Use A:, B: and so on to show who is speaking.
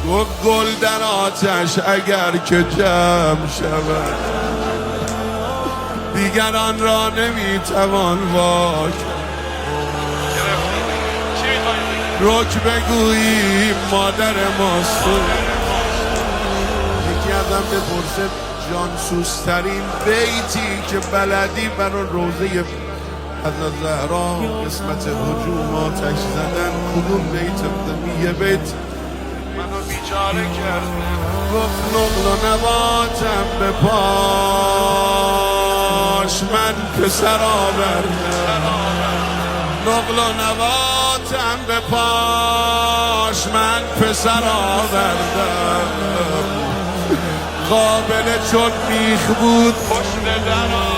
A: گفت گل در آتش اگر که جمع شود دیگران را نمیتوان واک رک بگویی مادر ماست. یکی ازم بپرسه جانسوزترین بیتی که بلدی برای روزه از زهرا قسمت هجوم آتش زدن کدوم بیت بودم؟ یه بیت منو بیچاره کرد. گفت نقل و نباتم به پاش من پسر آوردم نقل و نباتم به پاش من پسر آوردم قابل چون میخ بود پشت درم